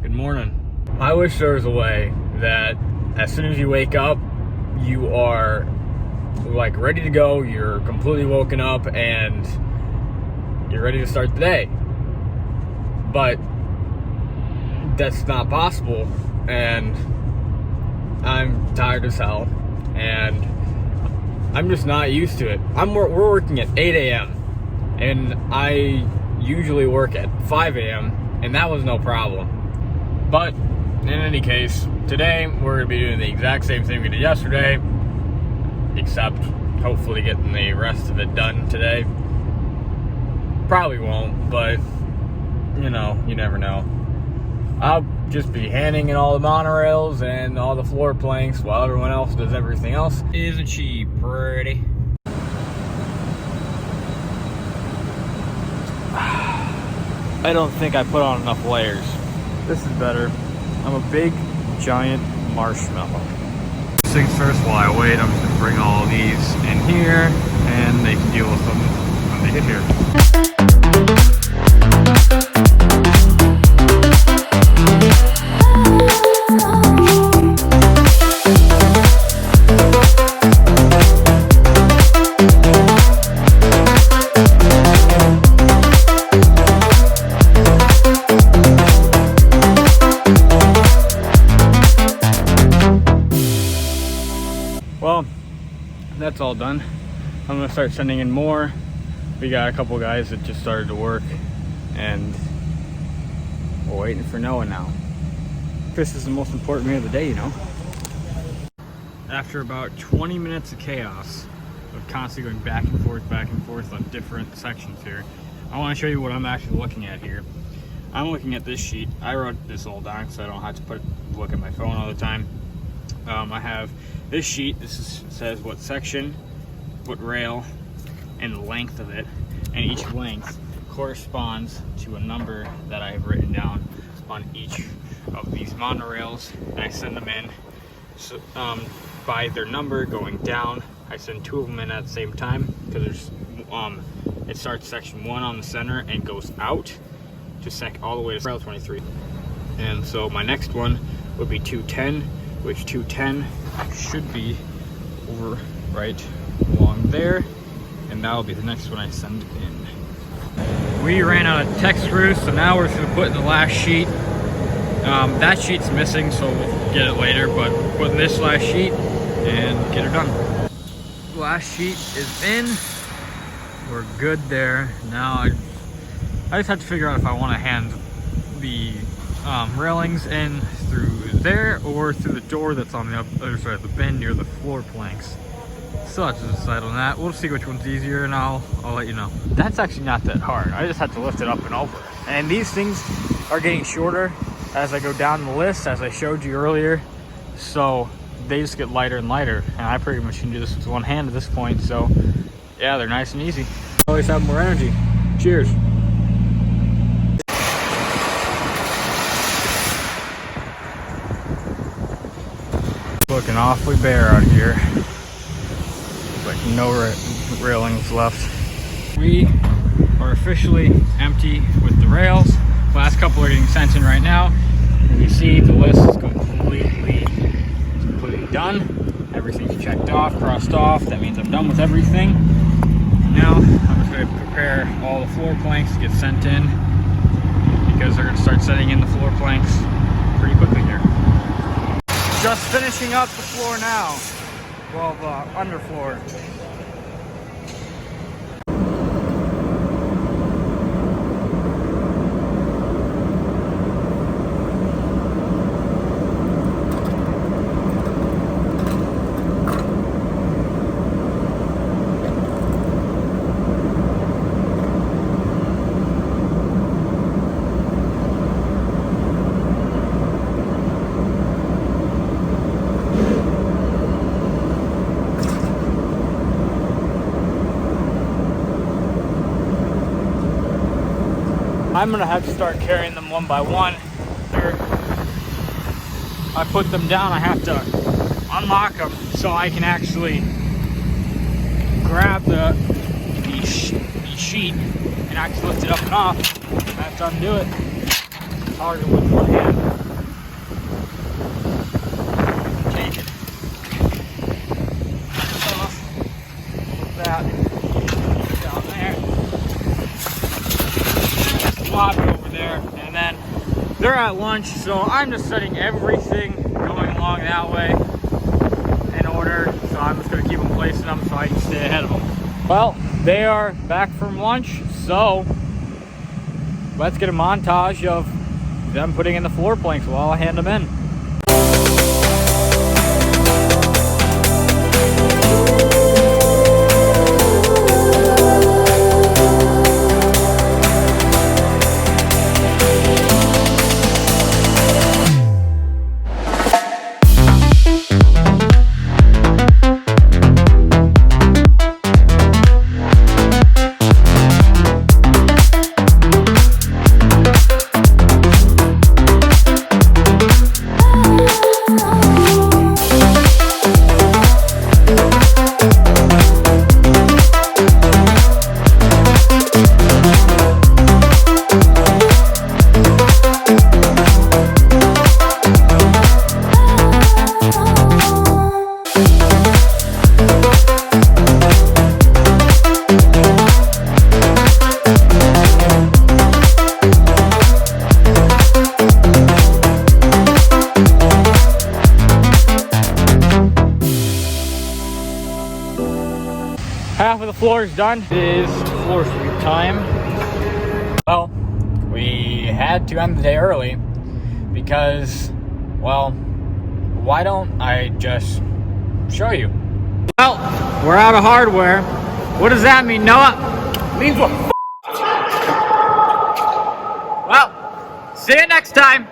Good morning. I wish there was a way that as soon as you wake up, you are like ready to go, you're completely woken up, and you're ready to start the day. But that's not possible, and I'm tired as hell, and I'm just not used to it. We're working at 8 a.m. and I usually work at 5 a.m. and that was no problem. But in any case, today we're going to be doing the exact same thing we did yesterday, except hopefully getting the rest of it done today. Probably won't, but you know, you never know. I'll just be handing in all the monorails and all the floor planks while everyone else does everything else. Isn't she pretty? I don't think I put on enough layers. This is better. I'm a big, giant marshmallow. First things first, while I wait, I'm just gonna bring all of these in here and they can deal with them when they get here. Well, that's all done. I'm gonna start sending in more. We got a couple guys that just started to work, and we're waiting for Noah now. This is the most important meal of the day, you know. After about 20 minutes of chaos, of constantly going back and forth on different sections here, I want to show you what I'm actually looking at here. I'm looking at this sheet. I wrote this all down so I don't have to look at my phone all the time. I have this sheet. Says what section, what rail, and the length of it, and each length corresponds to a number that I have written down on each of these monorails, and I send them in by their number going down. I send two of them in at the same time because there's it starts section 1 on the center and goes out to all the way to rail 23. And so my next one would be 210, which 210 should be over right along there, and that'll be the next one I send in. We ran out of tech screws, so now we're just gonna put in the last sheet. That sheet's missing, so we'll get it later, but put in this last sheet and get her done. Last sheet is in. We're good there. Now I just have to figure out if I want to hand the railings in through there or through the door that's on the other side of the bin near the floor planks. Still have to decide on that. We'll see which one's easier, and I'll let you know. That's actually not that hard. I just have to lift it up and over. And these things are getting shorter as I go down the list, as I showed you earlier. So they just get lighter and lighter, and I pretty much can do this with one hand at this point. So yeah, they're nice and easy. Always have more energy. Cheers. Looking awfully bare out here. Like no railings left. We are officially empty with the rails. Last couple are getting sent in right now. And you see the list is completely done. Everything's checked off, crossed off. That means I'm done with everything. Now I'm just going to prepare all the floor planks to get sent in, because they're going to start setting in the floor planks pretty quickly here. Just finishing up the floor now. Well, the underfloor. I'm gonna have to start carrying them one by one. I put them down, I have to unlock them so I can actually grab the sheet and actually lift it up and off. I have to undo it. It's harder with one hand. they're at lunch, so I'm just setting everything going along that way in order. So I'm just going to keep them placing them so I can stay ahead of them. Well, they are back from lunch, so let's get a montage of them putting in the floor planks while I hand them in. Half of the floor is done. It is floor sweep time. Well, we had to end the day early because, well, why don't I just show you? Well, we're out of hardware. What does that mean, Noah? It means we're Well, see you next time.